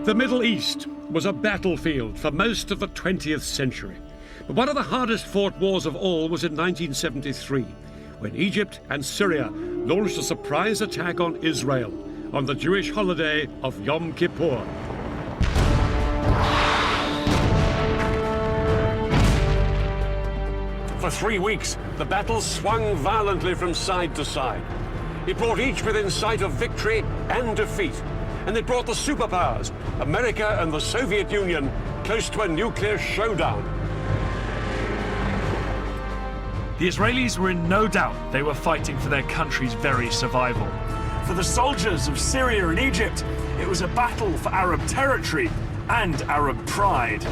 The Middle East was a battlefield for most of the 20th century. But one of the hardest fought wars of all was in 1973, when Egypt and Syria launched a surprise attack on Israel on the Jewish holiday of Yom Kippur. For 3 weeks, the battle swung violently from side to side. It brought each within sight of victory and defeat. And it brought the superpowers, America and the Soviet Union, close to a nuclear showdown. The Israelis were in no doubt they were fighting for their country's very survival. For the soldiers of Syria and Egypt, it was a battle for Arab territory and Arab pride.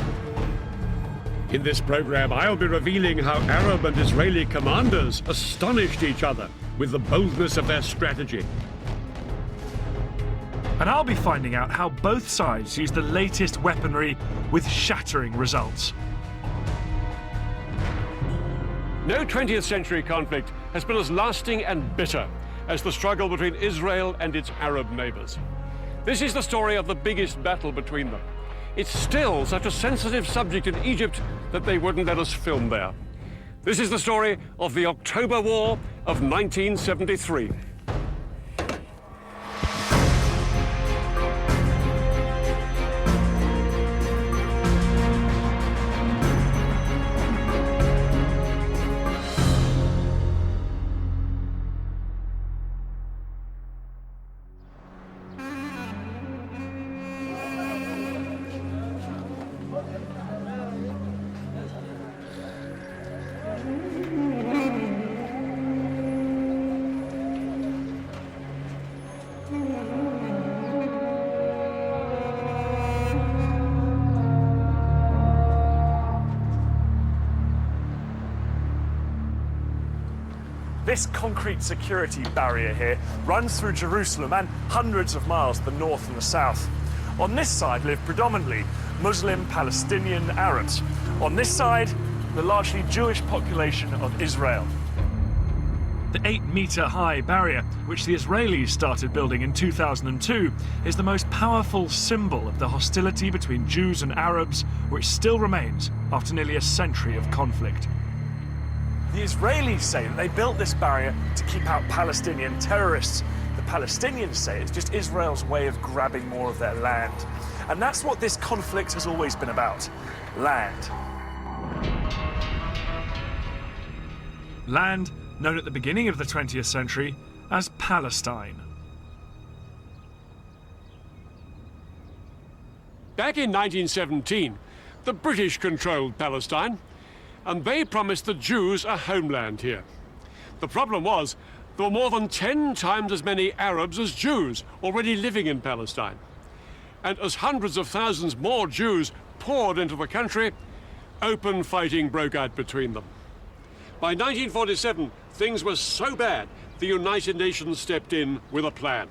In this program, I'll be revealing how Arab and Israeli commanders astonished each other with the boldness of their strategy. And I'll be finding out how both sides used the latest weaponry with shattering results. No 20th century conflict has been as lasting and bitter as the struggle between Israel and its Arab neighbors. This is the story of the biggest battle between them. It's still such a sensitive subject in Egypt that they wouldn't let us film there. This is the story of the October War of 1973. This concrete security barrier here runs through Jerusalem and hundreds of miles to the north and the south. On this side live predominantly Muslim Palestinian Arabs. On this side, the largely Jewish population of Israel. The 8-meter-high barrier, which the Israelis started building in 2002, is the most powerful symbol of the hostility between Jews and Arabs, which still remains after nearly a century of conflict. The Israelis say that they built this barrier to keep out Palestinian terrorists. The Palestinians say it's just Israel's way of grabbing more of their land. And that's what this conflict has always been about: land. Land known at the beginning of the 20th century as Palestine. Back in 1917, the British controlled Palestine, and they promised the Jews a homeland here. The problem was, there were more than 10 times as many Arabs as Jews already living in Palestine. And as hundreds of thousands more Jews poured into the country, open fighting broke out between them. By 1947, things were so bad, the United Nations stepped in with a plan.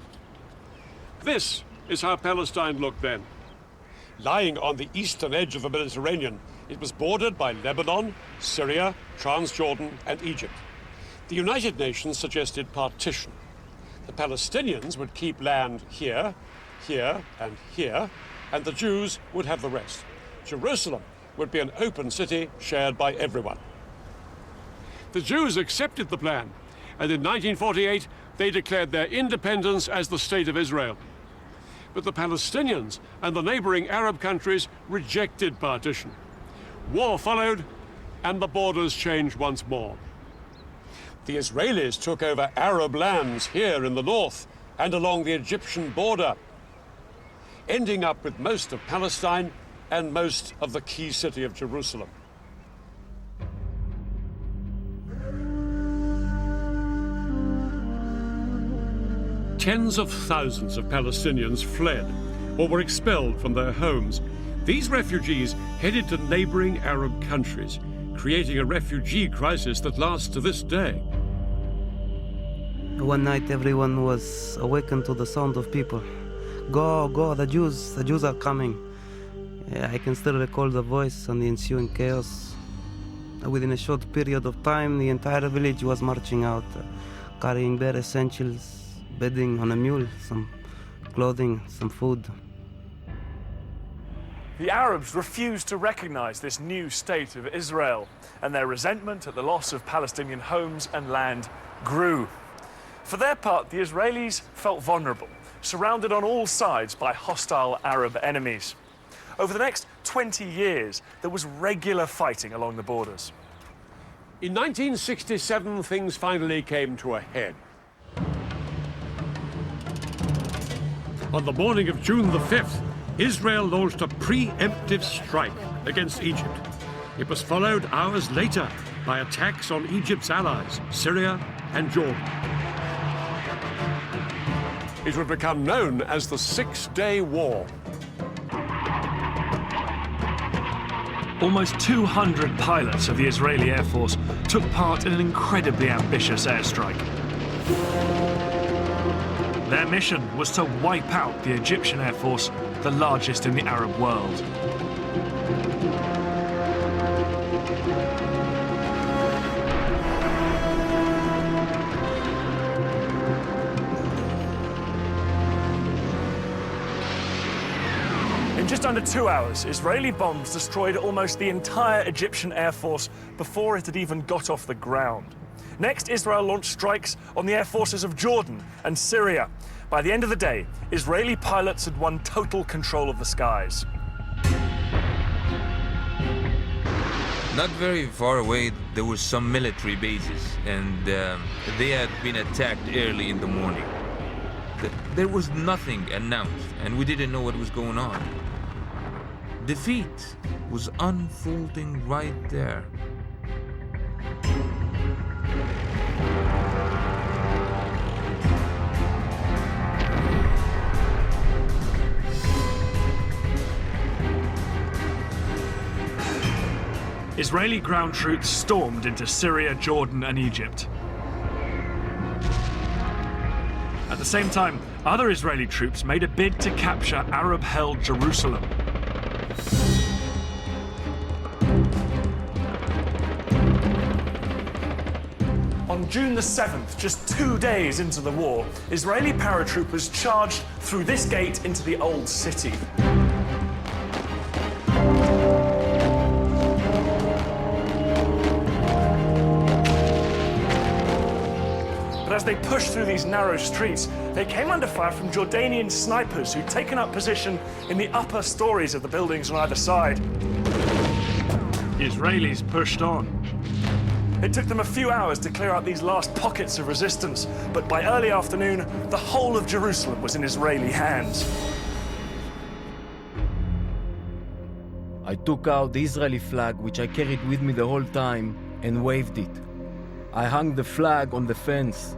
This is how Palestine looked then. Lying on the eastern edge of the Mediterranean, it was bordered by Lebanon, Syria, Transjordan, and Egypt. The United Nations suggested partition. The Palestinians would keep land here, here, and here, and the Jews would have the rest. Jerusalem would be an open city shared by everyone. The Jews accepted the plan, and in 1948, they declared their independence as the State of Israel. But the Palestinians and the neighboring Arab countries rejected partition. War followed, and the borders changed once more. The Israelis took over Arab lands here in the north and along the Egyptian border, ending up with most of Palestine and most of the key city of Jerusalem. Tens of thousands of Palestinians fled or were expelled from their homes. These refugees headed to neighboring Arab countries, creating a refugee crisis that lasts to this day. One night everyone was awakened to the sound of people. Go, go, the Jews are coming. I can still recall the voice and the ensuing chaos. Within a short period of time, the entire village was marching out, carrying bare essentials, bedding on a mule, some clothing, some food. The Arabs refused to recognize this new state of Israel, and their resentment at the loss of Palestinian homes and land grew. For their part, the Israelis felt vulnerable, surrounded on all sides by hostile Arab enemies. Over the next 20 years, there was regular fighting along the borders. In 1967, things finally came to a head. On the morning of June the 5th, Israel launched a preemptive strike against Egypt. It was followed hours later by attacks on Egypt's allies, Syria and Jordan. It would become known as the Six-Day War. Almost 200 pilots of the Israeli Air Force took part in an incredibly ambitious airstrike. Their mission was to wipe out the Egyptian Air Force, the largest in the Arab world. In just under 2 hours, Israeli bombs destroyed almost the entire Egyptian Air Force before it had even got off the ground. Next, Israel launched strikes on the air forces of Jordan and Syria. By the end of the day, Israeli pilots had won total control of the skies. Not very far away, there were some military bases, and they had been attacked early in the morning. There was nothing announced, and we didn't know what was going on. Defeat was unfolding right there. Israeli ground troops stormed into Syria, Jordan, and Egypt. At the same time, other Israeli troops made a bid to capture Arab-held Jerusalem. On June the 7th, just 2 days into the war, Israeli paratroopers charged through this gate into the old city. But as they pushed through these narrow streets, they came under fire from Jordanian snipers who'd taken up position in the upper stories of the buildings on either side. The Israelis pushed on. It took them a few hours to clear out these last pockets of resistance, but by early afternoon, the whole of Jerusalem was in Israeli hands. I took out the Israeli flag, which I carried with me the whole time, and waved it. I hung the flag on the fence.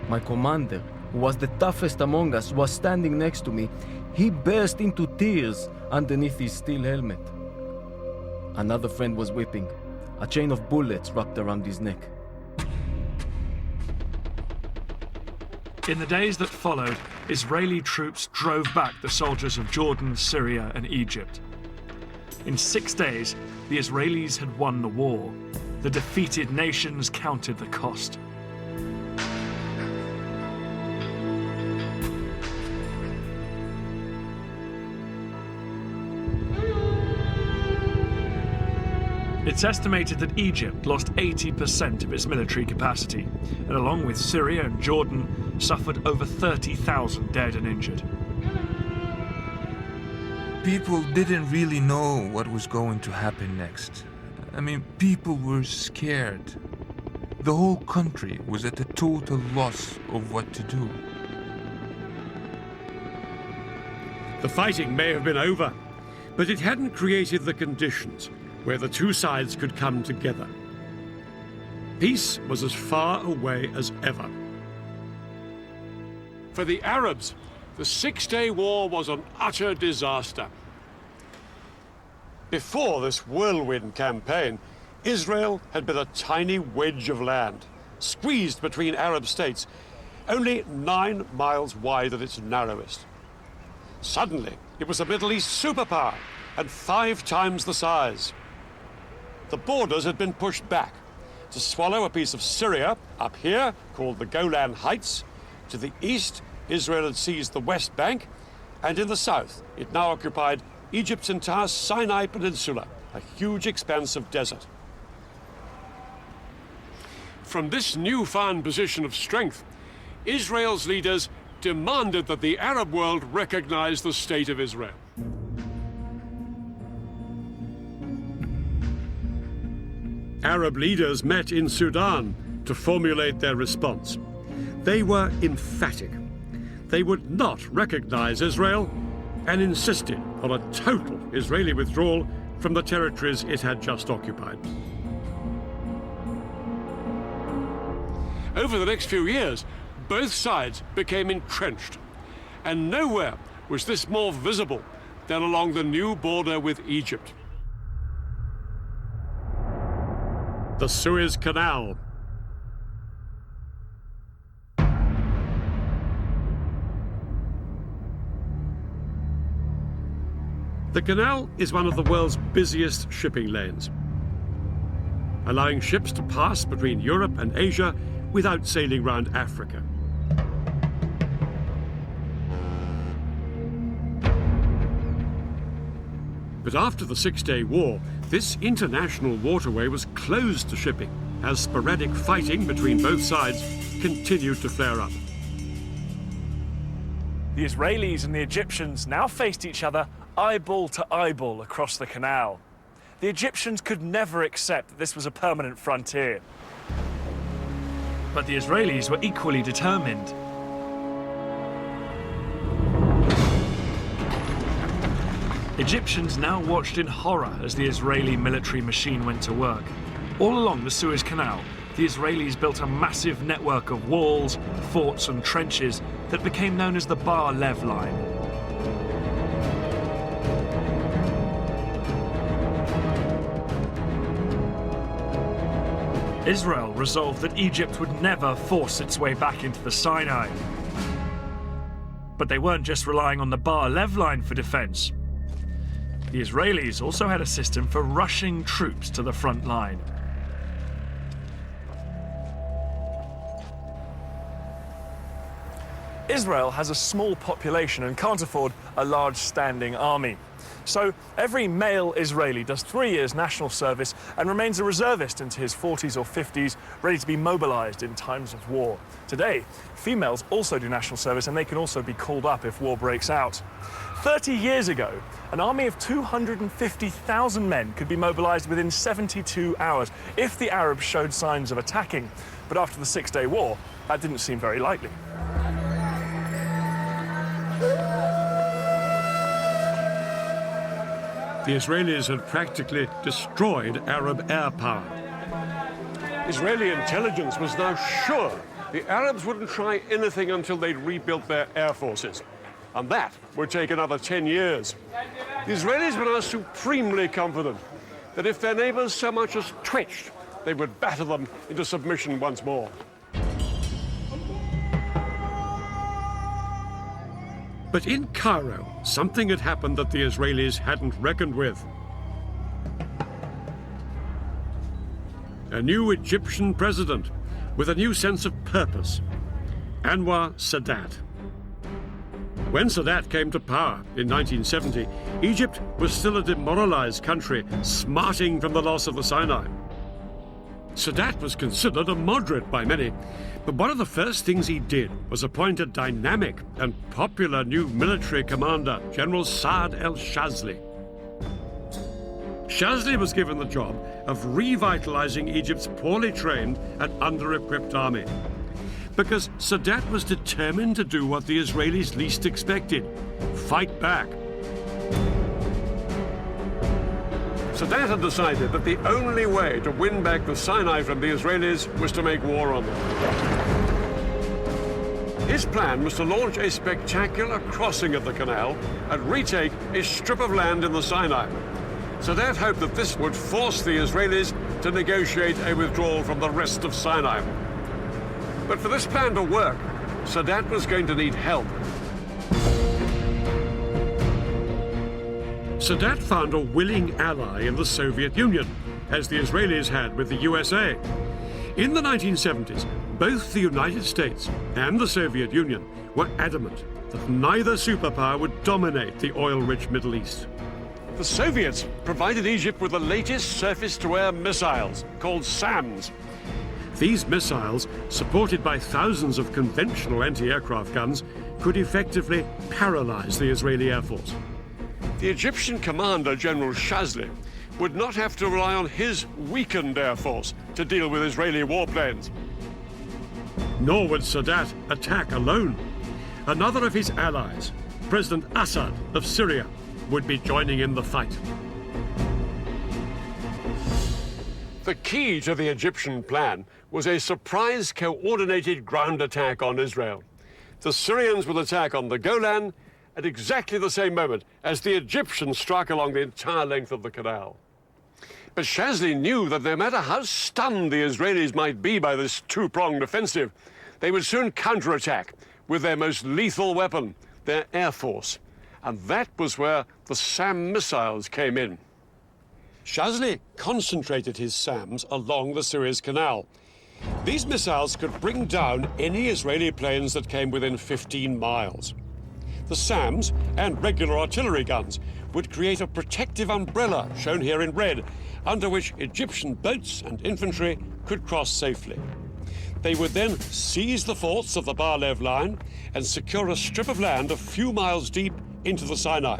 My commander, who was the toughest among us, was standing next to me. He burst into tears underneath his steel helmet. Another friend was weeping. A chain of bullets wrapped around his neck. In the days that followed, Israeli troops drove back the soldiers of Jordan, Syria, and Egypt. In 6 days, the Israelis had won the war. The defeated nations counted the cost. It's estimated that Egypt lost 80% of its military capacity, and along with Syria and Jordan, suffered over 30,000 dead and injured. People didn't really know what was going to happen next. I mean, people were scared. The whole country was at a total loss of what to do. The fighting may have been over, but it hadn't created the conditions where the two sides could come together. Peace was as far away as ever. For the Arabs, the Six-Day War was an utter disaster. Before this whirlwind campaign, Israel had been a tiny wedge of land, squeezed between Arab states, only 9 miles wide at its narrowest. Suddenly, it was a Middle East superpower, and 5 times the size. The borders had been pushed back to swallow a piece of Syria up here, called the Golan Heights. To the east, Israel had seized the West Bank, And in the south, it now occupied Egypt's entire Sinai Peninsula, a huge expanse of desert. From this newfound position of strength, Israel's leaders demanded that the Arab world recognize the State of Israel. Arab leaders met in Sudan to formulate their response. They were emphatic. They would not recognize Israel and insisted on a total Israeli withdrawal from the territories it had just occupied. Over the next few years, both sides became entrenched, and nowhere was this more visible than along the new border with Egypt. The Suez Canal. The canal is one of the world's busiest shipping lanes, allowing ships to pass between Europe and Asia without sailing round Africa. But after the Six-Day War, this international waterway was closed to shipping as sporadic fighting between both sides continued to flare up. The Israelis and the Egyptians now faced each other eyeball to eyeball across the canal. The Egyptians could never accept that this was a permanent frontier. But the Israelis were equally determined. Egyptians now watched in horror as the Israeli military machine went to work. All along the Suez Canal, the Israelis built a massive network of walls, forts and trenches that became known as the Bar Lev Line. Israel resolved that Egypt would never force its way back into the Sinai. But they weren't just relying on the Bar Lev Line for defense. The Israelis also had a system for rushing troops to the front line. Israel has a small population and can't afford a large standing army. So every male Israeli does 3 years national service and remains a reservist into his 40s or 50s, ready to be mobilized in times of war. Today, females also do national service and they can also be called up if war breaks out. 30 years ago, an army of 250,000 men could be mobilized within 72 hours if the Arabs showed signs of attacking. But after the Six-Day War, that didn't seem very likely. The Israelis had practically destroyed Arab air power. Israeli intelligence was now sure the Arabs wouldn't try anything until they'd rebuilt their air forces. And that would take another 10 years. The Israelis were now supremely confident that if their neighbors so much as twitched, they would batter them into submission once more. But in Cairo, something had happened that the Israelis hadn't reckoned with. A new Egyptian president with a new sense of purpose, Anwar Sadat. When Sadat came to power in 1970, Egypt was still a demoralized country, smarting from the loss of the Sinai. Sadat was considered a moderate by many, but one of the first things he did was appoint a dynamic and popular new military commander, General Saad el-Shazli. Shazli was given the job of revitalizing Egypt's poorly trained and under-equipped army, because Sadat was determined to do what the Israelis least expected: fight back. Sadat had decided that the only way to win back the Sinai from the Israelis was to make war on them. His plan was to launch a spectacular crossing of the canal and retake a strip of land in the Sinai. Sadat hoped that this would force the Israelis to negotiate a withdrawal from the rest of Sinai. But for this plan to work, Sadat was going to need help. Sadat found a willing ally in the Soviet Union, as the Israelis had with the USA. In the 1970s, both the United States and the Soviet Union were adamant that neither superpower would dominate the oil-rich Middle East. The Soviets provided Egypt with the latest surface-to-air missiles, called SAMs. These missiles, supported by thousands of conventional anti-aircraft guns, could effectively paralyze the Israeli Air Force. The Egyptian commander, General Shazli, would not have to rely on his weakened air force to deal with Israeli warplanes. Nor would Sadat attack alone. Another of his allies, President Assad of Syria, would be joining in the fight. The key to the Egyptian plan was a surprise coordinated ground attack on Israel. The Syrians would attack on the Golan at exactly the same moment as the Egyptians struck along the entire length of the canal. But Shazli knew that no matter how stunned the Israelis might be by this two-pronged offensive, they would soon counterattack with their most lethal weapon, their air force. And that was where the SAM missiles came in. Shazli concentrated his SAMs along the Suez Canal. These missiles could bring down any Israeli planes that came within 15 miles. The SAMs and regular artillery guns would create a protective umbrella, shown here in red, under which Egyptian boats and infantry could cross safely. They would then seize the forts of the Bar-Lev line and secure a strip of land a few miles deep into the Sinai.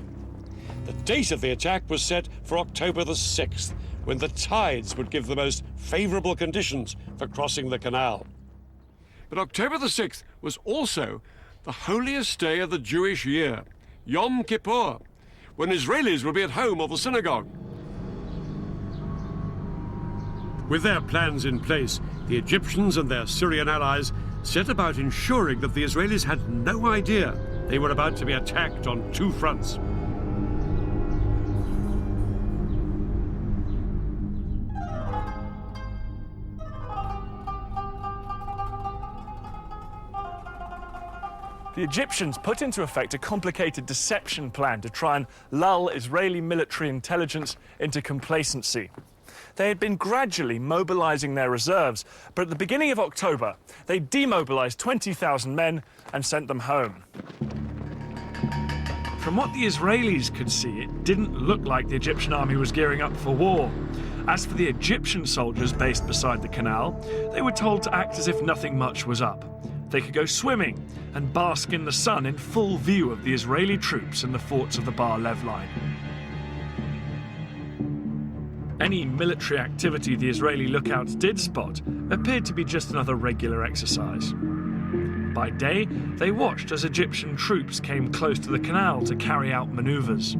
The date of the attack was set for October the 6th, when the tides would give the most favorable conditions for crossing the canal. But October the 6th was also the holiest day of the Jewish year, Yom Kippur, when Israelis would be at home or the synagogue. With their plans in place, the Egyptians and their Syrian allies set about ensuring that the Israelis had no idea they were about to be attacked on two fronts. The Egyptians put into effect a complicated deception plan to try and lull Israeli military intelligence into complacency. They had been gradually mobilizing their reserves, but at the beginning of October, they demobilized 20,000 men and sent them home. From what the Israelis could see, it didn't look like the Egyptian army was gearing up for war. As for the Egyptian soldiers based beside the canal, they were told to act as if nothing much was up. They could go swimming and bask in the sun in full view of the Israeli troops in the forts of the Bar-Lev line. Any military activity the Israeli lookouts did spot appeared to be just another regular exercise. By day, they watched as Egyptian troops came close to the canal to carry out maneuvers.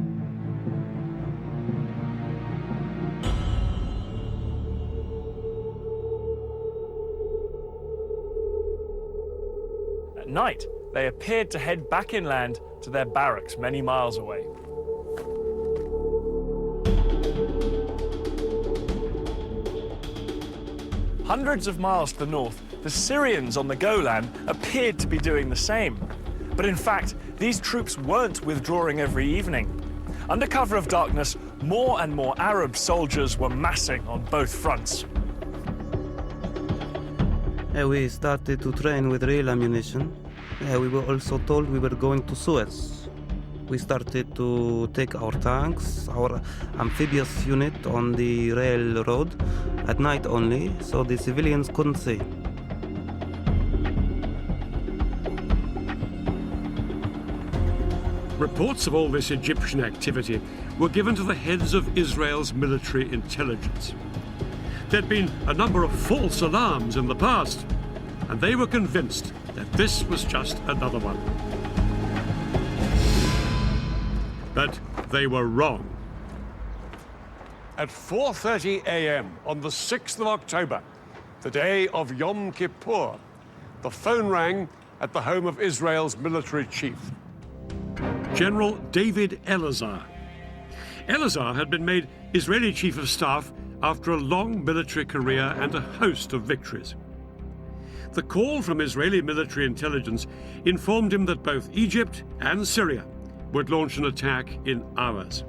At night, they appeared to head back inland to their barracks many miles away. Hundreds of miles to the north, the Syrians on the Golan appeared to be doing the same. But in fact, these troops weren't withdrawing every evening. Under cover of darkness, more and more Arab soldiers were massing on both fronts. We started to train with real ammunition. We were also told we were going to Suez. We started to take our tanks, our amphibious unit on the railroad at night only, so the civilians couldn't see. Reports of all this Egyptian activity were given to the heads of Israel's military intelligence. There'd been a number of false alarms in the past, and they were convinced that this was just another one. But they were wrong. At 4:30 a.m. on the 6th of October, the day of Yom Kippur, the phone rang at the home of Israel's military chief, General David Elazar. Elazar had been made Israeli Chief of Staff after a long military career and a host of victories. The call from Israeli military intelligence informed him that both Egypt and Syria would launch an attack in hours.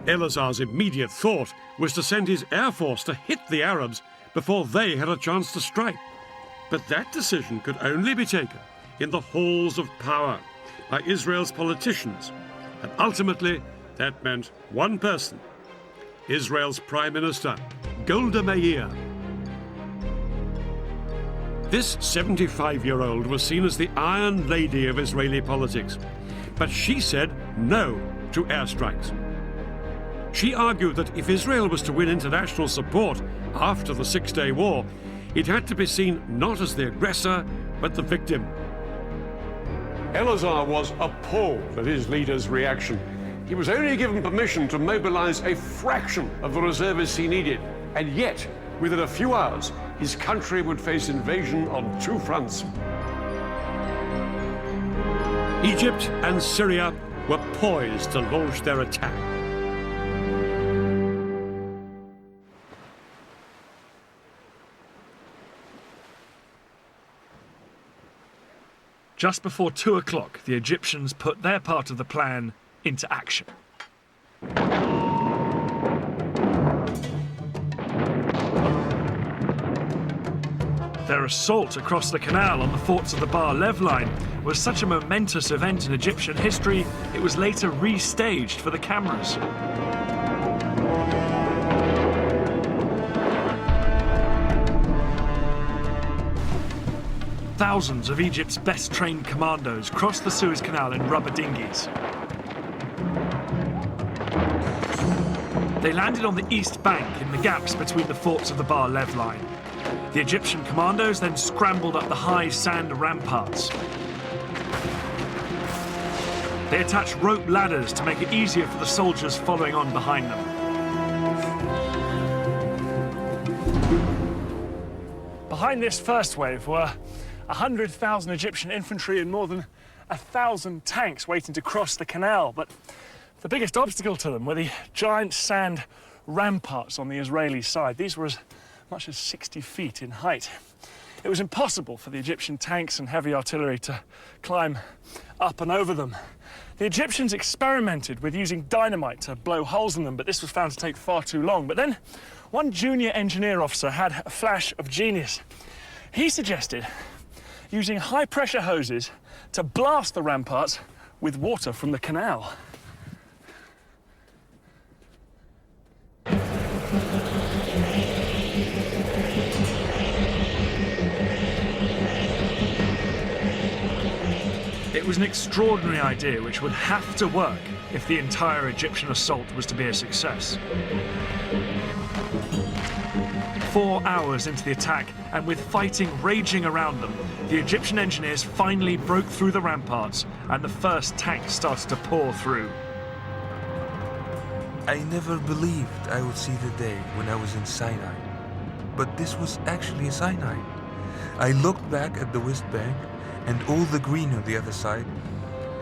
Elazar's immediate thought was to send his air force to hit the Arabs before they had a chance to strike. But that decision could only be taken in the halls of power by Israel's politicians. And ultimately, that meant one person, Israel's Prime Minister, Golda Meir. This 75-year-old was seen as the Iron Lady of Israeli politics, but she said no to airstrikes. She argued that if Israel was to win international support after the Six-Day War, it had to be seen not as the aggressor, but the victim. Elazar was appalled at his leader's reaction. He was only given permission to mobilize a fraction of the reservists he needed, and yet, within a few hours, his country would face invasion on two fronts. Egypt and Syria were poised to launch their attack. Just before 2 o'clock, the Egyptians put their part of the plan into action. Their assault across the canal on the forts of the Bar Lev line was such a momentous event in Egyptian history, it was later restaged for the cameras. Thousands of Egypt's best-trained commandos crossed the Suez Canal in rubber dinghies. They landed on the east bank in the gaps between the forts of the Bar Lev line. The Egyptian commandos then scrambled up the high sand ramparts. They attached rope ladders to make it easier for the soldiers following on behind them. Behind this first wave were 100,000 Egyptian infantry and more than 1,000 tanks waiting to cross the canal. But the biggest obstacle to them were the giant sand ramparts on the Israeli side. These were as much as 60 feet in height. It was impossible for the Egyptian tanks and heavy artillery to climb up and over them. The Egyptians experimented with using dynamite to blow holes in them, but this was found to take far too long. But then one junior engineer officer had a flash of genius. He suggested using high-pressure hoses to blast the ramparts with water from the canal. It was an extraordinary idea which would have to work if the entire Egyptian assault was to be a success. 4 hours into the attack, and with fighting raging around them, the Egyptian engineers finally broke through the ramparts, and the first tanks started to pour through. I never believed I would see the day when I was in Sinai. But this was actually Sinai. I looked back at the West Bank and all the green on the other side,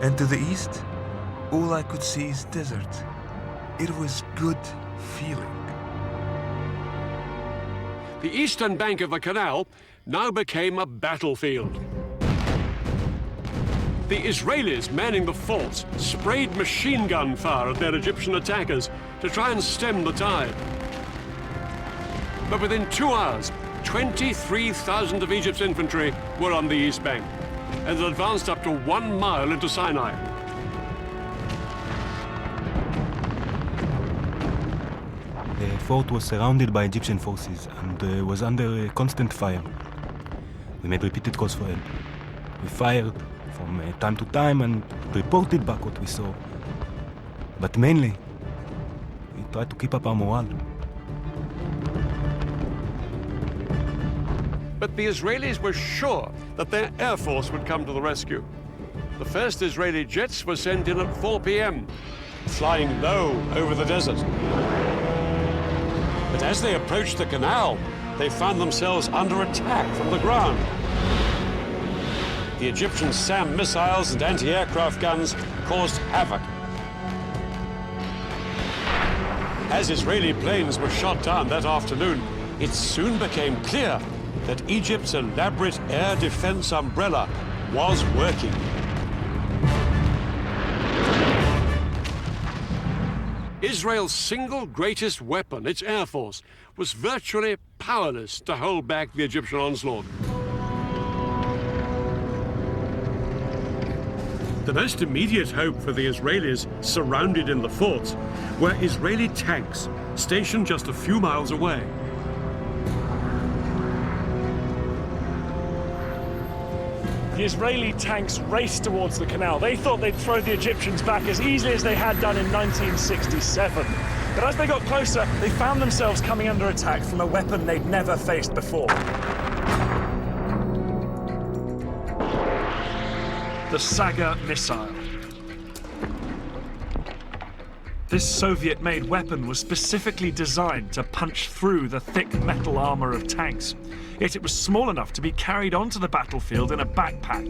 and to the east, all I could see is desert. It was good feeling. The eastern bank of the canal now became a battlefield. The Israelis manning the forts sprayed machine gun fire at their Egyptian attackers to try and stem the tide. But within 2 hours, 23,000 of Egypt's infantry were on the east bank and had advanced up to 1 mile into Sinai. The fort was surrounded by Egyptian forces and was under constant fire. We made repeated calls for help. We fired from time to time and reported back what we saw. But mainly, we tried to keep up our morale. But the Israelis were sure that their air force would come to the rescue. The first Israeli jets were sent in at 4 p.m., flying low over the desert. But as they approached the canal, they found themselves under attack from the ground. The Egyptian SAM missiles and anti-aircraft guns caused havoc. As Israeli planes were shot down that afternoon, it soon became clear that Egypt's elaborate air defense umbrella was working. Israel's single greatest weapon, its air force, was virtually powerless to hold back the Egyptian onslaught. The most immediate hope for the Israelis surrounded in the forts were Israeli tanks stationed just a few miles away. The Israeli tanks raced towards the canal. They thought they'd throw the Egyptians back as easily as they had done in 1967. But as they got closer, they found themselves coming under attack from a weapon they'd never faced before. The Saga missile. This Soviet-made weapon was specifically designed to punch through the thick metal armor of tanks. Yet it was small enough to be carried onto the battlefield in a backpack.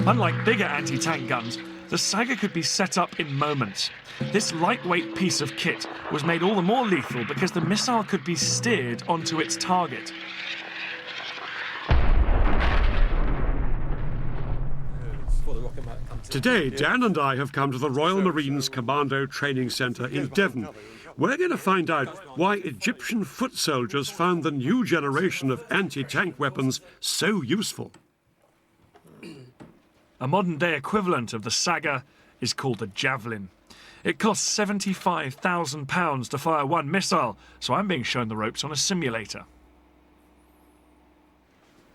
Unlike bigger anti-tank guns, the Saga could be set up in moments. This lightweight piece of kit was made all the more lethal because the missile could be steered onto its target. Today, Dan and I have come to the Royal Marines Commando Training Centre in Devon. We're going to find out why Egyptian foot soldiers found the new generation of anti-tank weapons so useful. A modern-day equivalent of the Saga is called the Javelin. It costs £75,000 to fire one missile, so I'm being shown the ropes on a simulator.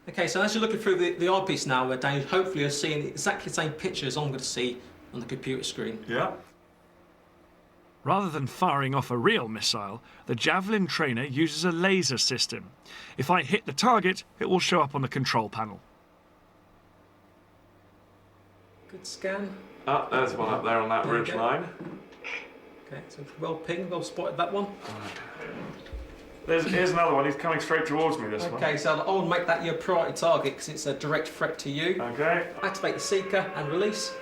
Okay, so as you're looking through the eyepiece now, Daniel, hopefully you're seeing exactly the same pictures I'm going to see on the computer screen. Yeah. Rather than firing off a real missile, the Javelin trainer uses a laser system. If I hit the target, it will show up on the control panel. Good scan. Oh, there's one up there on that ridge line. Okay, so well pinged, well spotted that one. Here's another one. He's coming straight towards me, this one. Okay, so I'll make that your priority target because it's a direct threat to you. Okay. Activate the seeker and release.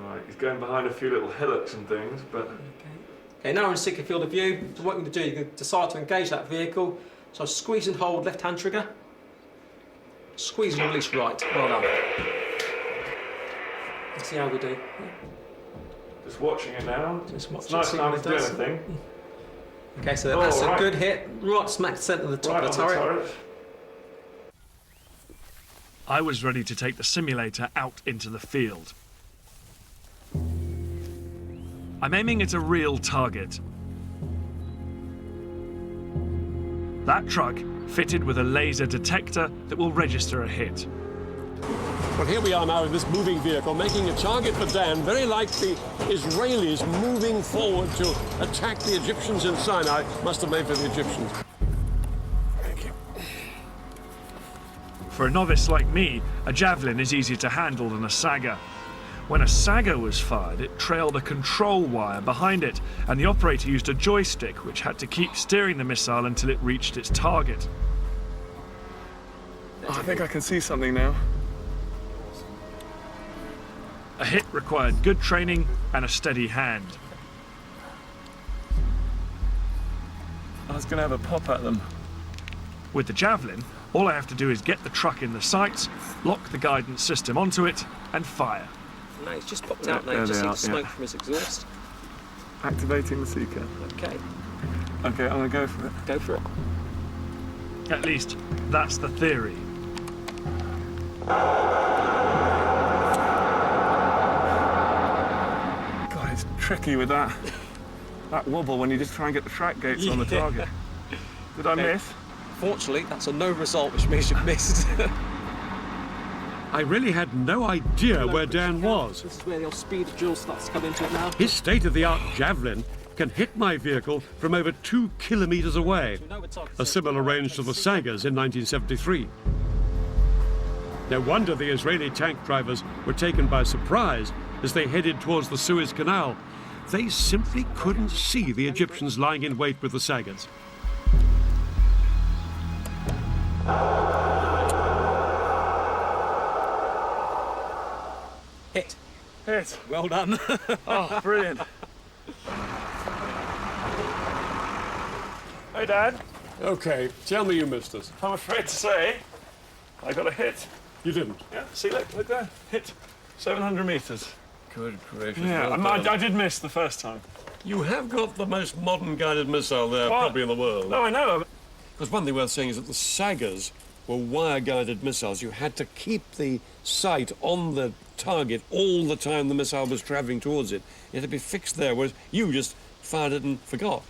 Alright, he's going behind a few little hillocks and things, but... Okay, now we're in seeker field of view. So what you're going to do, you're going to decide to engage that vehicle. So squeeze and hold left-hand trigger. Squeeze and release right. Well done. Let's see how we do. Just watching it now. Just watch it's it, nice see time what to it do does. anything. Okay, so that's right. a good hit. Right smack centre of the top Right of the on the turret. turret. I was ready to take the simulator out into the field. I'm aiming at a real target. That truck fitted with a laser detector that will register a hit. Well, here we are now in this moving vehicle, making a target for Dan, very like the Israelis moving forward to attack the Egyptians in Sinai. Must have made for the Egyptians. Thank you. For a novice like me, a Javelin is easier to handle than a Saga. When a Saga was fired, it trailed a control wire behind it, and the operator used a joystick which had to keep steering the missile until it reached its target. Oh, I think I can see something now. A hit required good training and a steady hand. I was going to have a pop at them. With the Javelin, all I have to do is get the truck in the sights, lock the guidance system onto it, and fire. No, he's just popped out now. there You just they see are, the smoke yeah. from his exhaust. Activating the seeker. Okay, Okay, I'm going to go for it. go for it. At least, that's the theory. God, it's tricky with that wobble when you just try and get the track gates on the Yeah. target. Did I miss? Fortunately, that's a no result, which means you've missed. I really had no idea where Dan was. This is where the old speed of Jules starts to come into it now. His state-of-the-art Javelin can hit my vehicle from over 2 kilometers away, a similar range to the Sagas in 1973. No wonder the Israeli tank drivers were taken by surprise as they headed towards the Suez Canal. They simply couldn't see the Egyptians lying in wait with the Sagas. Hit. Hit. Well done. Oh, brilliant. Hey, Dad. Okay, tell me you missed us. I'm afraid to say I got a hit. You didn't. Yeah, see, look there. Hit. 700 metres. Good gracious. Yeah, I did miss the first time. You have got the most modern guided missile there Well, probably in the world. No, I know. Because one thing worth saying is that the Sagas were wire-guided missiles. You had to keep the sight on the target all the time the missile was travelling towards it. It had to be fixed there, whereas you just fired it and forgot.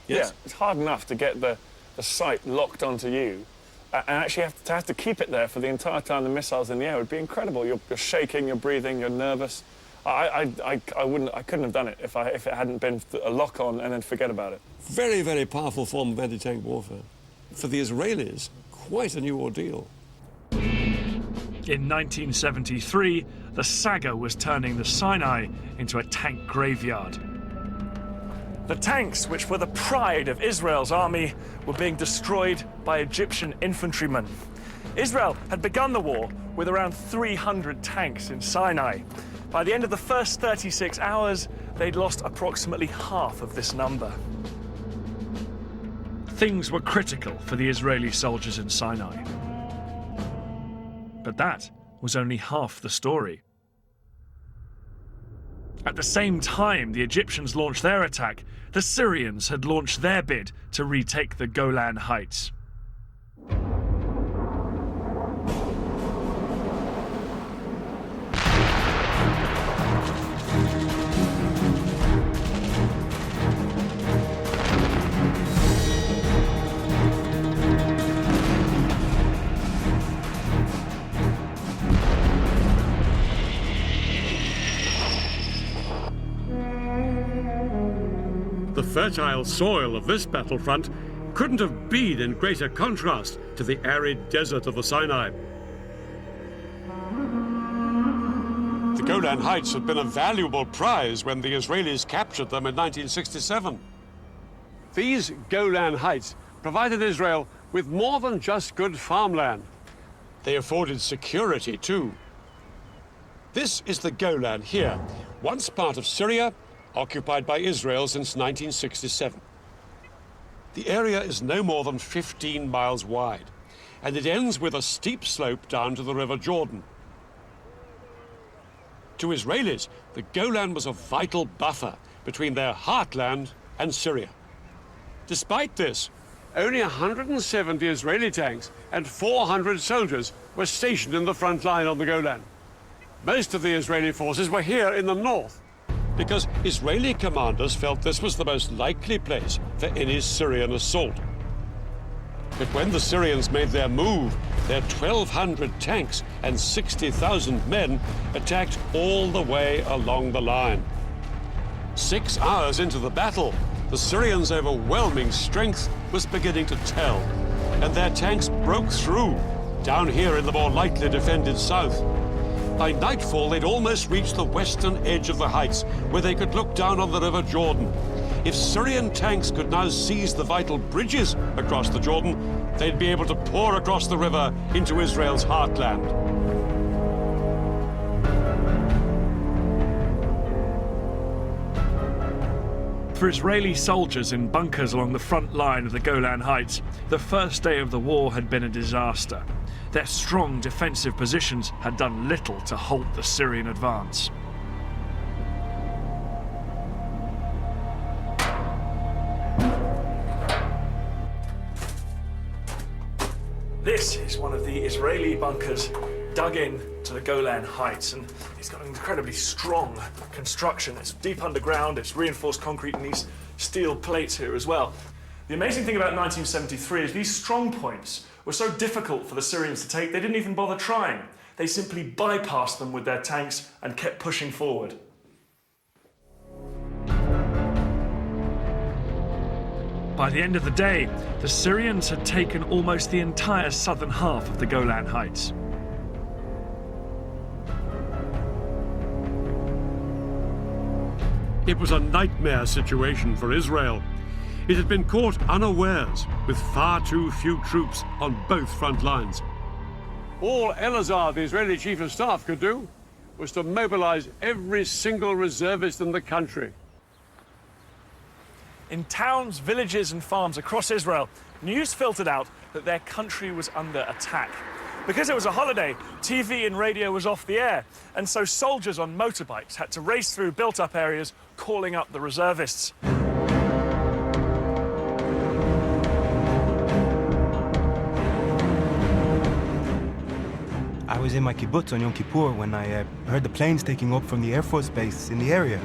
Yes? Yeah, it's hard enough to get the sight locked onto you, and actually have to keep it there for the entire time the missile's in the air. It would be incredible. You're shaking, you're breathing, you're nervous. I couldn't have done it if it hadn't been a lock on and then forget about it. Very, very powerful form of anti-tank warfare. For the Israelis, quite a new ordeal. In 1973, the Saga was turning the Sinai into a tank graveyard. The tanks, which were the pride of Israel's army, were being destroyed by Egyptian infantrymen. Israel had begun the war with around 300 tanks in Sinai. By the end of the first 36 hours, they'd lost approximately half of this number. Things were critical for the Israeli soldiers in Sinai. But that was only half the story. At the same time the Egyptians launched their attack, the Syrians had launched their bid to retake the Golan Heights. The fertile soil of this battlefront couldn't have been in greater contrast to the arid desert of the Sinai. The Golan Heights had been a valuable prize when the Israelis captured them in 1967. These Golan Heights provided Israel with more than just good farmland. They afforded security too. This is the Golan here, once part of Syria, occupied by Israel since 1967. The area is no more than 15 miles wide, and it ends with a steep slope down to the River Jordan. To Israelis, the Golan was a vital buffer between their heartland and Syria. Despite this, only 170 Israeli tanks and 400 soldiers were stationed in the front line on the Golan. Most of the Israeli forces were here in the north, because Israeli commanders felt this was the most likely place for any Syrian assault. But when the Syrians made their move, their 1,200 tanks and 60,000 men attacked all the way along the line. 6 hours into the battle, the Syrians' overwhelming strength was beginning to tell, and their tanks broke through down here in the more lightly defended south. By nightfall, they'd almost reached the western edge of the heights, where they could look down on the River Jordan. If Syrian tanks could now seize the vital bridges across the Jordan, they'd be able to pour across the river into Israel's heartland. For Israeli soldiers in bunkers along the front line of the Golan Heights, the first day of the war had been a disaster. Their strong defensive positions had done little to halt the Syrian advance. This is one of the Israeli bunkers dug in to the Golan Heights, and it's got an incredibly strong construction. It's deep underground, it's reinforced concrete and these steel plates here as well. The amazing thing about 1973 is these strong points were so difficult for the Syrians to take, they didn't even bother trying. They simply bypassed them with their tanks and kept pushing forward. By the end of the day, the Syrians had taken almost the entire southern half of the Golan Heights. It was a nightmare situation for Israel. It had been caught unawares with far too few troops on both front lines. All Elazar, the Israeli chief of staff, could do was to mobilize every single reservist in the country. In towns, villages and farms across Israel, news filtered out that their country was under attack. Because it was a holiday, TV and radio was off the air, and so soldiers on motorbikes had to race through built-up areas calling up the reservists. I was in my kibbutz on Yom Kippur when I heard the planes taking off from the Air Force base in the area.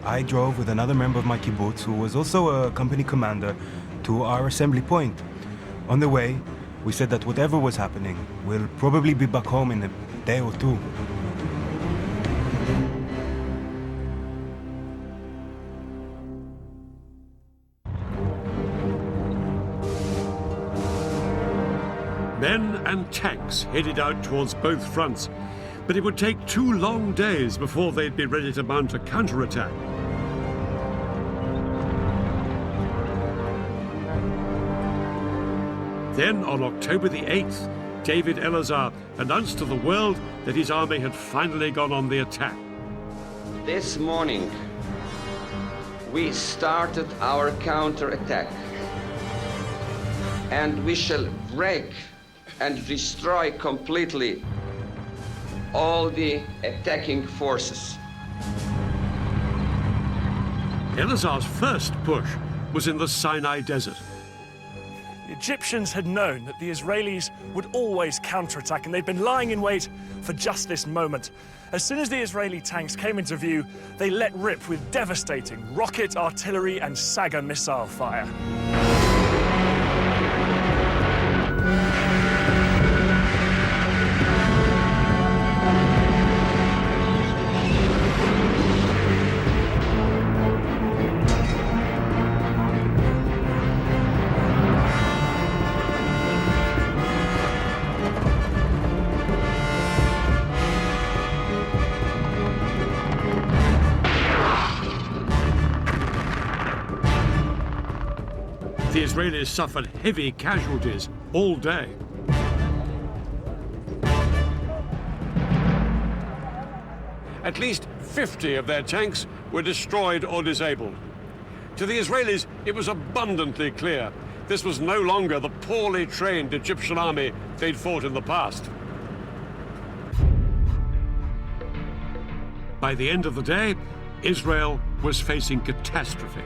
I drove with another member of my kibbutz, who was also a company commander, to our assembly point. On the way, we said that whatever was happening, we'll probably be back home in a day or two. Men and tanks headed out towards both fronts, but it would take 2 long days before they'd be ready to mount a counterattack. Then, on October the 8th, David Elazar announced to the world that his army had finally gone on the attack. This morning, we started our counterattack, and we shall break and destroy completely all the attacking forces. Elazar's first push was in the Sinai Desert. The Egyptians had known that the Israelis would always counterattack, and they'd been lying in wait for just this moment. As soon as the Israeli tanks came into view, they let rip with devastating rocket, artillery, and Saga missile fire. The Israelis suffered heavy casualties all day. At least 50 of their tanks were destroyed or disabled. To the Israelis, it was abundantly clear this was no longer the poorly trained Egyptian army they'd fought in the past. By the end of the day, Israel was facing catastrophe.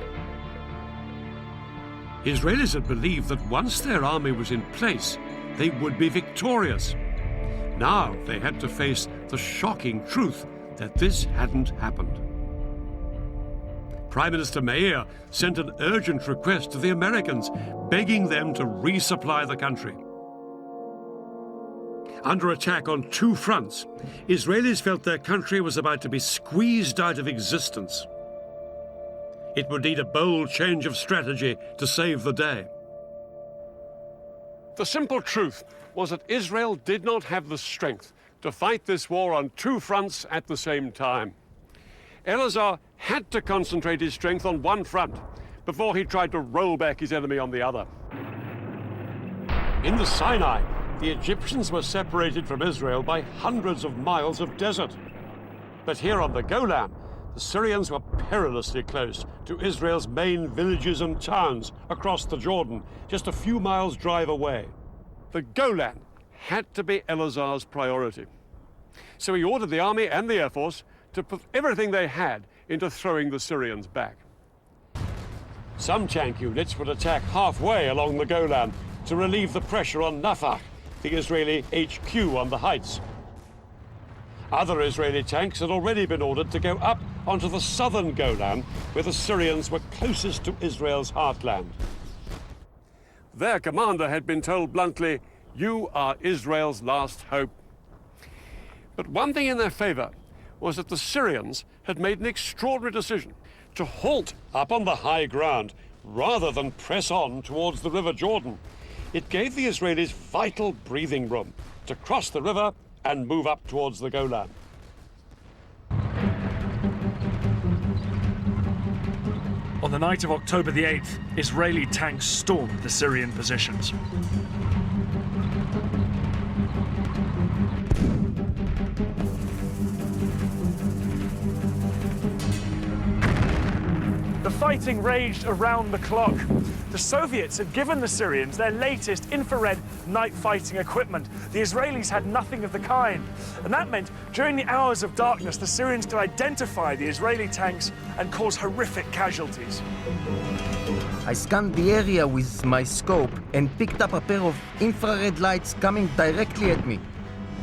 Israelis had believed that once their army was in place, they would be victorious. Now they had to face the shocking truth that this hadn't happened. Prime Minister Meir sent an urgent request to the Americans, begging them to resupply the country. Under attack on 2 fronts, Israelis felt their country was about to be squeezed out of existence. It would need a bold change of strategy to save the day. The simple truth was that Israel did not have the strength to fight this war on 2 fronts at the same time. Elazar had to concentrate his strength on one front before he tried to roll back his enemy on the other. In the Sinai, the Egyptians were separated from Israel by hundreds of miles of desert. But here on the Golan, the Syrians were perilously close to Israel's main villages and towns across the Jordan, just a few miles' drive away. The Golan had to be Elazar's priority. So he ordered the army and the air force to put everything they had into throwing the Syrians back. Some tank units would attack halfway along the Golan to relieve the pressure on Nafak, the Israeli HQ on the heights. Other Israeli tanks had already been ordered to go up onto the southern Golan, where the Syrians were closest to Israel's heartland. Their commander had been told bluntly, "You are Israel's last hope." But one thing in their favor was that the Syrians had made an extraordinary decision to halt up on the high ground rather than press on towards the River Jordan. It gave the Israelis vital breathing room to cross the river and move up towards the Golan. On the night of October the 8th, Israeli tanks stormed the Syrian positions. The fighting raged around the clock. The Soviets had given the Syrians their latest infrared night fighting equipment. The Israelis had nothing of the kind. And that meant during the hours of darkness, the Syrians could identify the Israeli tanks and cause horrific casualties. I scanned the area with my scope and picked up a pair of infrared lights coming directly at me.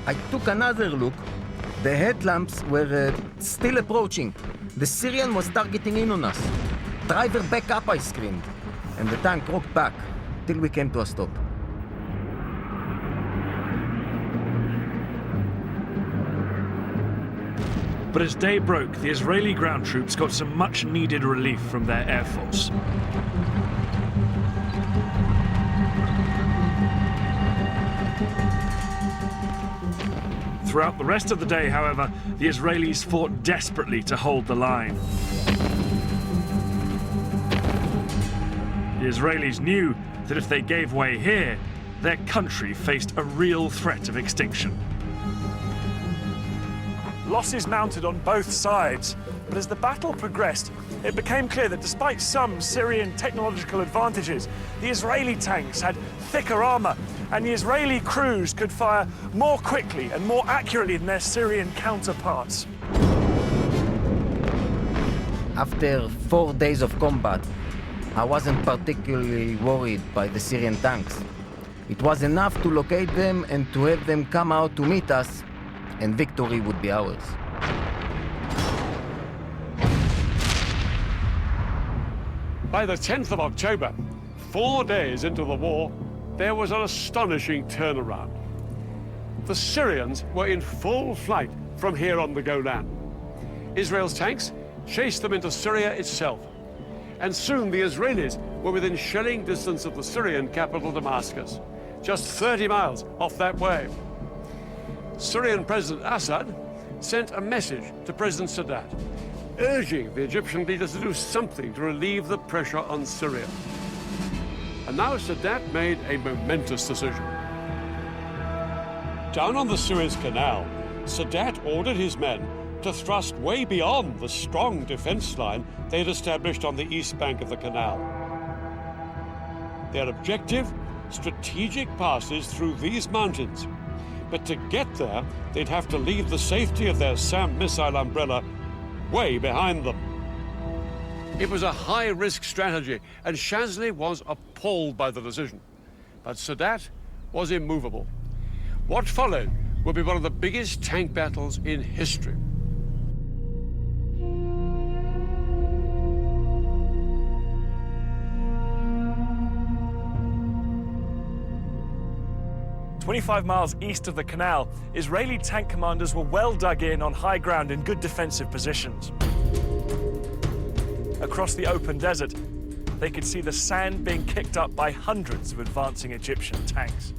I took another look. The headlamps were still approaching. The Syrian was targeting in on us. Driver, back up, I screamed. And the tank rocked back till we came to a stop. But as day broke, the Israeli ground troops got some much-needed relief from their air force. Throughout the rest of the day, however, the Israelis fought desperately to hold the line. The Israelis knew that if they gave way here, their country faced a real threat of extinction. Losses mounted on both sides, but as the battle progressed, it became clear that despite some Syrian technological advantages, the Israeli tanks had thicker armor, and the Israeli crews could fire more quickly and more accurately than their Syrian counterparts. After 4 days of combat, I wasn't particularly worried by the Syrian tanks. It was enough to locate them and to have them come out to meet us, and victory would be ours. By the 10th of October, 4 days into the war, there was an astonishing turnaround. The Syrians were in full flight from here on the Golan. Israel's tanks chased them into Syria itself, and soon the Israelis were within shelling distance of the Syrian capital Damascus, just 30 miles off that way. Syrian President Assad sent a message to President Sadat, urging the Egyptian leaders to do something to relieve the pressure on Syria. And now Sadat made a momentous decision. Down on the Suez Canal, Sadat ordered his men to thrust way beyond the strong defense line they had established on the east bank of the canal. Their objective, strategic passes through these mountains. But to get there, they'd have to leave the safety of their SAM missile umbrella way behind them. It was a high-risk strategy, and Shazli was appalled by the decision. But Sadat was immovable. What followed would be one of the biggest tank battles in history. "25 miles east of the canal, Israeli tank commanders were well dug in on high ground in good defensive positions. Across the open desert, they could see the sand being kicked up by hundreds of advancing Egyptian tanks.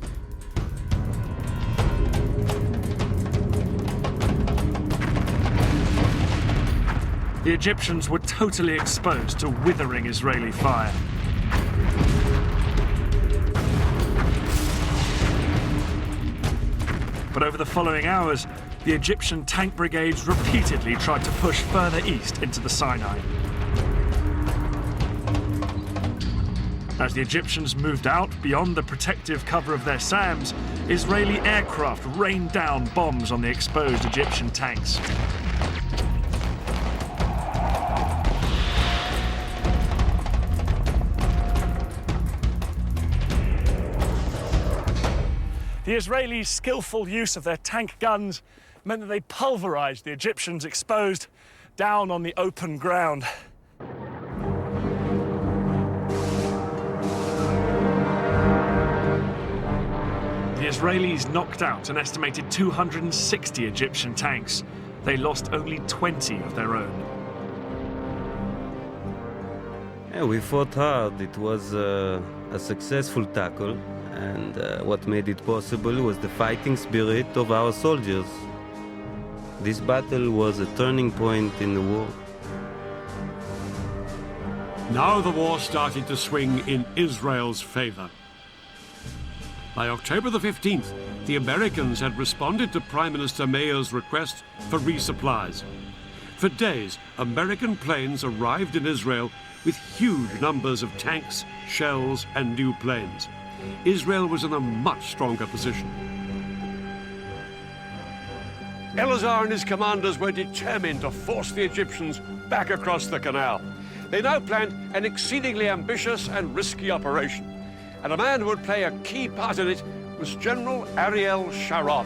The Egyptians were totally exposed to withering Israeli fire. But over the following hours, the Egyptian tank brigades repeatedly tried to push further east into the Sinai. As the Egyptians moved out beyond the protective cover of their SAMs, Israeli aircraft rained down bombs on the exposed Egyptian tanks. The Israelis' skillful use of their tank guns meant that they pulverized the Egyptians exposed down on the open ground. The Israelis knocked out an estimated 260 Egyptian tanks. They lost only 20 of their own. Yeah, we fought hard. It was a successful tackle, and what made it possible was the fighting spirit of our soldiers. This battle was a turning point in the war. Now the war started to swing in Israel's favor. By October the 15th, the Americans had responded to Prime Minister Meir's request for resupplies. For days, American planes arrived in Israel with huge numbers of tanks, shells, and new planes. Israel was in a much stronger position. Elazar and his commanders were determined to force the Egyptians back across the canal. They now planned an exceedingly ambitious and risky operation, and a man who would play a key part in it was General Ariel Sharon.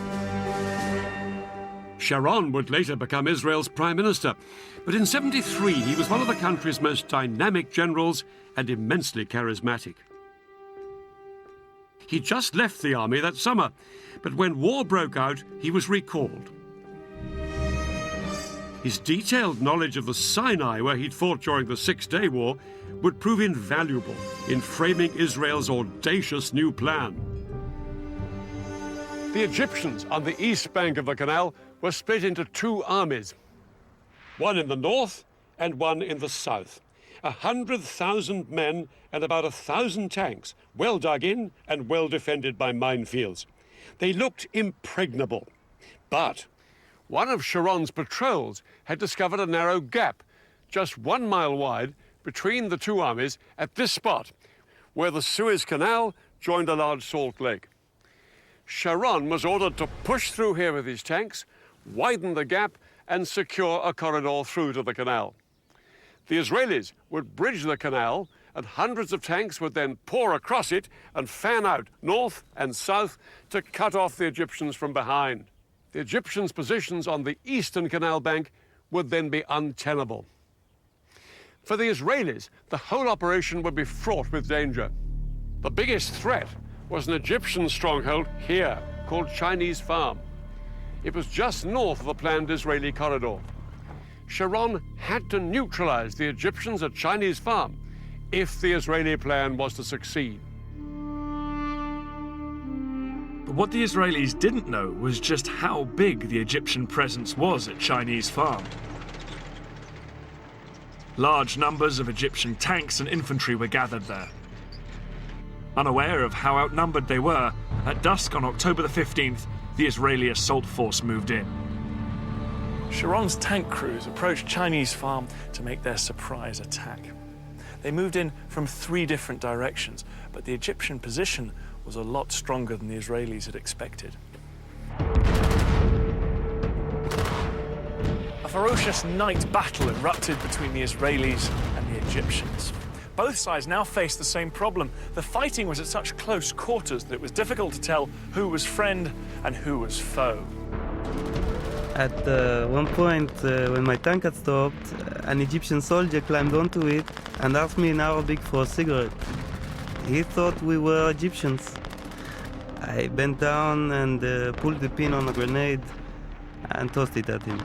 Sharon would later become Israel's prime minister, but in 73 he was one of the country's most dynamic generals and immensely charismatic. He just left the army that summer, but when war broke out, he was recalled. His detailed knowledge of the Sinai, where he'd fought during the Six-Day War, would prove invaluable in framing Israel's audacious new plan. The Egyptians on the east bank of the canal were split into two armies, one in the north and one in the south. 100,000 men and about 1,000 tanks, well dug in and well defended by minefields. They looked impregnable, but one of Sharon's patrols had discovered a narrow gap, just 1 mile wide, between the two armies at this spot, where the Suez Canal joined a large salt lake. Sharon was ordered to push through here with his tanks, widen the gap, and secure a corridor through to the canal. The Israelis would bridge the canal, and hundreds of tanks would then pour across it and fan out north and south to cut off the Egyptians from behind. The Egyptians' positions on the eastern canal bank would then be untenable. For the Israelis, the whole operation would be fraught with danger. The biggest threat was an Egyptian stronghold here called Chinese Farm. It was just north of the planned Israeli corridor. Sharon had to neutralize the Egyptians at Chinese Farm if the Israeli plan was to succeed. But what the Israelis didn't know was just how big the Egyptian presence was at Chinese Farm. Large numbers of Egyptian tanks and infantry were gathered there. Unaware of how outnumbered they were, at dusk on October the 15th, the Israeli assault force moved in. Sharon's tank crews approached Chinese Farm to make their surprise attack. They moved in from 3 different directions, but the Egyptian position was a lot stronger than the Israelis had expected. A ferocious night battle erupted between the Israelis and the Egyptians. Both sides now faced the same problem. The fighting was at such close quarters that it was difficult to tell who was friend and who was foe. At one point, when my tank had stopped, an Egyptian soldier climbed onto it and asked me in Arabic for a cigarette. He thought we were Egyptians. I bent down and pulled the pin on a grenade and tossed it at him.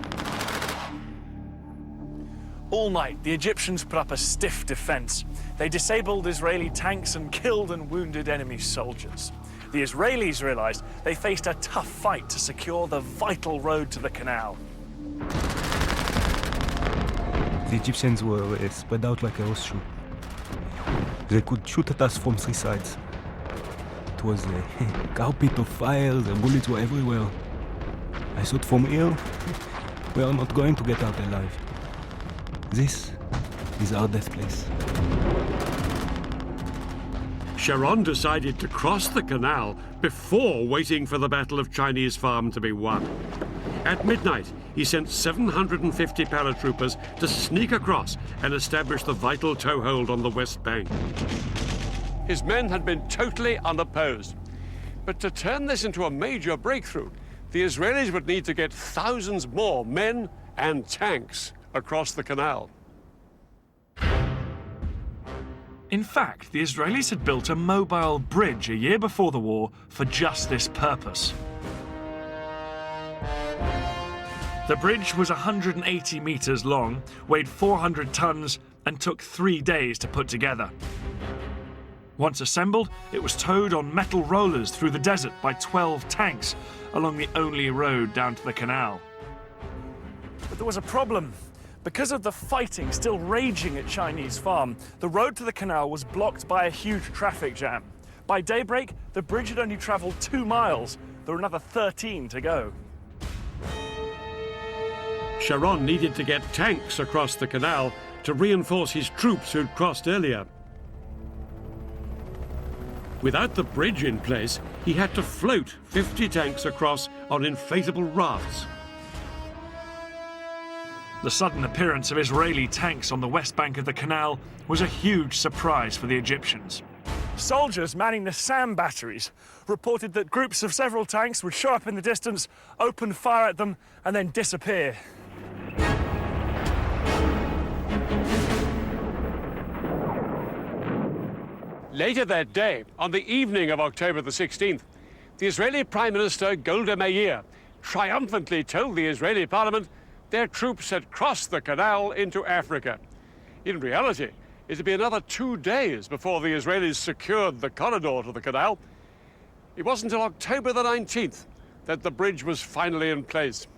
All night, the Egyptians put up a stiff defense. They disabled Israeli tanks and killed and wounded enemy soldiers. The Israelis realized they faced a tough fight to secure the vital road to the canal. The Egyptians were spread out like a horseshoe. They could shoot at us from 3 sides. It was a carpet of fire, the bullets were everywhere. I thought from here, we are not going to get out alive. This is our death place. Sharon decided to cross the canal before waiting for the Battle of Chinese Farm to be won. At midnight, he sent 750 paratroopers to sneak across and establish the vital toehold on the west bank. His men had been totally unopposed. But to turn this into a major breakthrough, the Israelis would need to get thousands more men and tanks across the canal. In fact, the Israelis had built a mobile bridge a year before the war for just this purpose. The bridge was 180 meters long, weighed 400 tons, and took 3 days to put together. Once assembled, it was towed on metal rollers through the desert by 12 tanks along the only road down to the canal. But there was a problem. Because of the fighting still raging at Chinese Farm, the road to the canal was blocked by a huge traffic jam. By daybreak, the bridge had only traveled 2 miles. There were another 13 to go. Sharon needed to get tanks across the canal to reinforce his troops who'd crossed earlier. Without the bridge in place, he had to float 50 tanks across on inflatable rafts. The sudden appearance of Israeli tanks on the west bank of the canal was a huge surprise for the Egyptians. Soldiers manning the SAM batteries reported that groups of several tanks would show up in the distance, open fire at them, and then disappear. Later that day, on the evening of October the 16th, the Israeli Prime Minister Golda Meir triumphantly told the Israeli parliament their troops had crossed the canal into Africa. In reality, it would be another 2 days before the Israelis secured the corridor to the canal. It wasn't until October the 19th that the bridge was finally in place.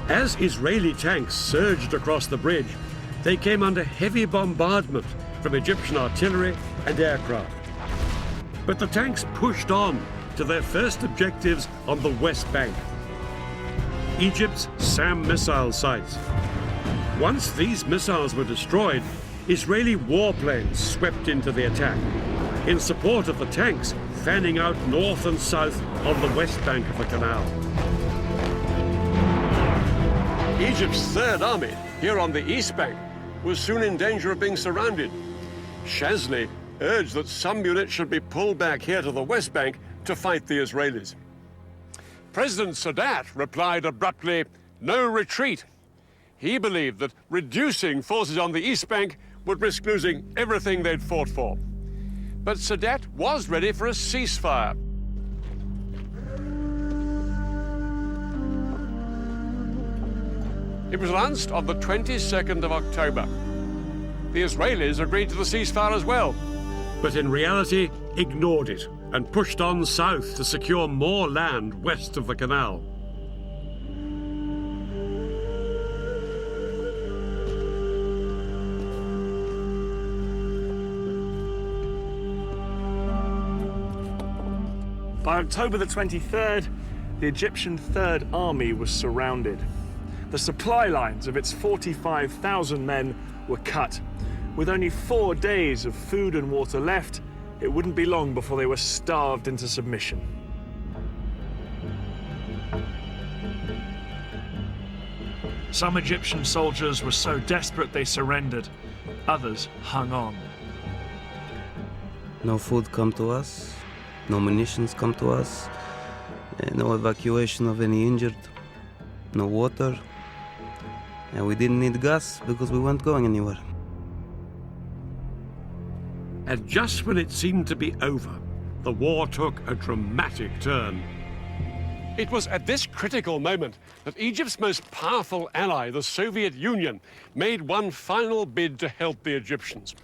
As Israeli tanks surged across the bridge, they came under heavy bombardment from Egyptian artillery and aircraft. But the tanks pushed on to their first objectives on the West Bank, Egypt's SAM missile sites. Once these missiles were destroyed, Israeli warplanes swept into the attack in support of the tanks fanning out north and south on the west bank of the canal. Egypt's Third Army, here on the east bank, was soon in danger of being surrounded. Shazli urged that some units should be pulled back here to the west bank to fight the Israelis. President Sadat replied abruptly, "No retreat." He believed that reducing forces on the east bank would risk losing everything they'd fought for. But Sadat was ready for a ceasefire. It was announced on the 22nd of October. The Israelis agreed to the ceasefire as well, but in reality ignored it and pushed on south to secure more land west of the canal. By October the 23rd, the Egyptian Third Army was surrounded. The supply lines of its 45,000 men were cut. With only 4 days of food and water left, it wouldn't be long before they were starved into submission. Some Egyptian soldiers were so desperate they surrendered. Others hung on. No food come to us, no munitions come to us, no evacuation of any injured, no water, and we didn't need gas because we weren't going anywhere. And just when it seemed to be over, the war took a dramatic turn. It was at this critical moment that Egypt's most powerful ally, the Soviet Union, made one final bid to help the Egyptians.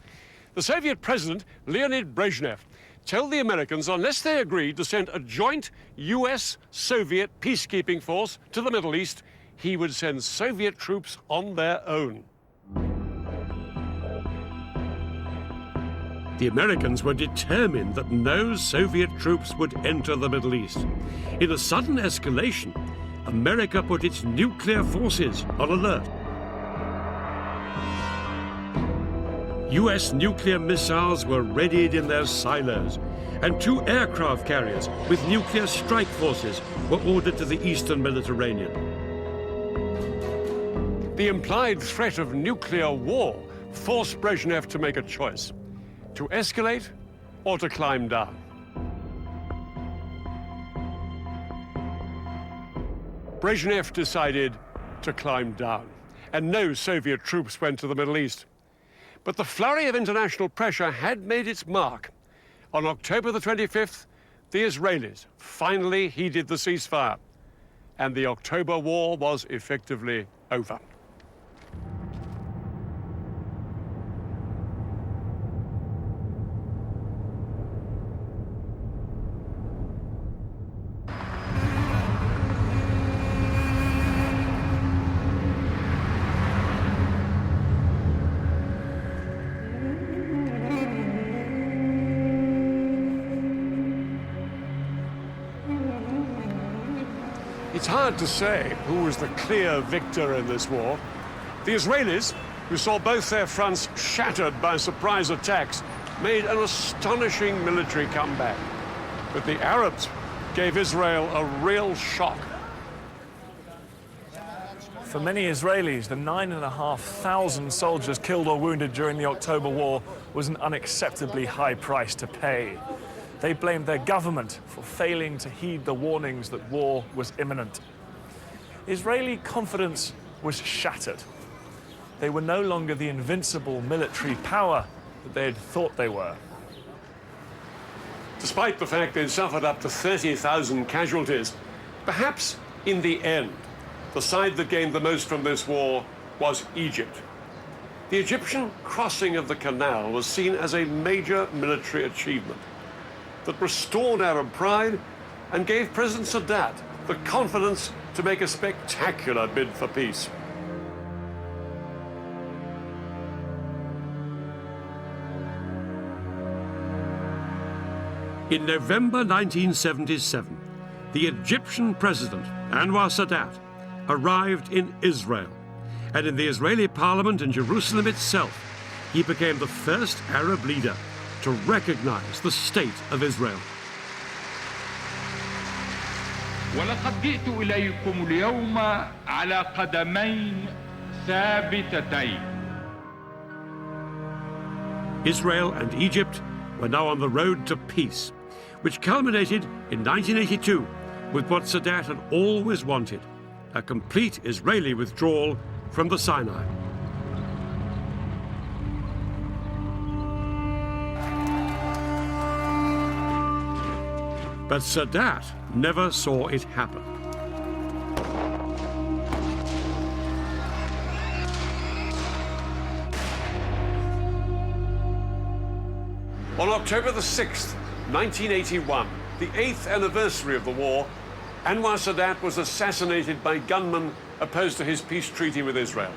The Soviet president, Leonid Brezhnev, told the Americans unless they agreed to send a joint US-Soviet peacekeeping force to the Middle East, he would send Soviet troops on their own. The Americans were determined that no Soviet troops would enter the Middle East. In a sudden escalation, America put its nuclear forces on alert. US nuclear missiles were readied in their silos, and 2 aircraft carriers with nuclear strike forces were ordered to the eastern Mediterranean. The implied threat of nuclear war forced Brezhnev to make a choice: to escalate or to climb down. Brezhnev decided to climb down, and no Soviet troops went to the Middle East. But the flurry of international pressure had made its mark. On October the 25th, the Israelis finally heeded the ceasefire, and the October War was effectively over. It's hard to say who was the clear victor in this war. The Israelis, who saw both their fronts shattered by surprise attacks, made an astonishing military comeback. But the Arabs gave Israel a real shock. For many Israelis, the 9,500 soldiers killed or wounded during the October War was an unacceptably high price to pay. They blamed their government for failing to heed the warnings that war was imminent. Israeli confidence was shattered. They were no longer the invincible military power that they had thought they were. Despite the fact they'd suffered up to 30,000 casualties, perhaps in the end, the side that gained the most from this war was Egypt. The Egyptian crossing of the canal was seen as a major military achievement that restored Arab pride and gave President Sadat the confidence to make a spectacular bid for peace. In November 1977, the Egyptian president, Anwar Sadat, arrived in Israel, and in the Israeli parliament in Jerusalem itself, he became the first Arab leader to recognize the state of Israel. ولقد جئت إليكم اليوم على قدمين ثابتتين. Israel and Egypt were now on the road to peace, which culminated in 1982 with what Sadat had always wanted: a complete Israeli withdrawal from the Sinai. But Sadat never saw it happen. On October the 6th, 1981, the 8th anniversary of the war, Anwar Sadat was assassinated by gunmen opposed to his peace treaty with Israel.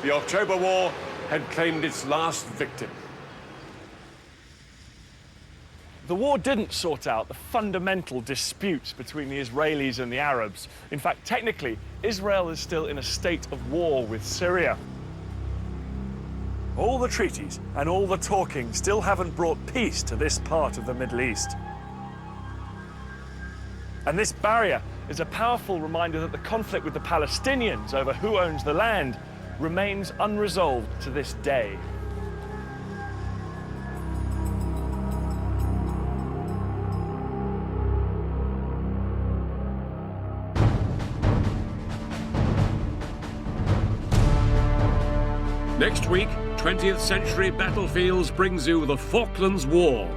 The October War had claimed its last victim. The war didn't sort out the fundamental disputes between the Israelis and the Arabs. In fact, technically, Israel is still in a state of war with Syria. All the treaties and all the talking still haven't brought peace to this part of the Middle East. And this barrier is a powerful reminder that the conflict with the Palestinians over who owns the land remains unresolved to this day. Next week, 20th century battlefields brings you the Falklands War.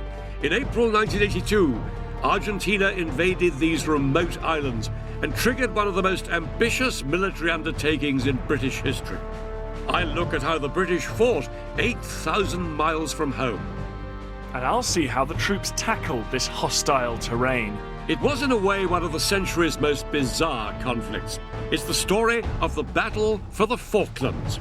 In April 1982, Argentina invaded these remote islands and triggered one of the most ambitious military undertakings in British history. I look at how the British fought 8,000 miles from home. And I'll see how the troops tackled this hostile terrain. It was in a way one of the century's most bizarre conflicts. It's the story of the battle for the Falklands.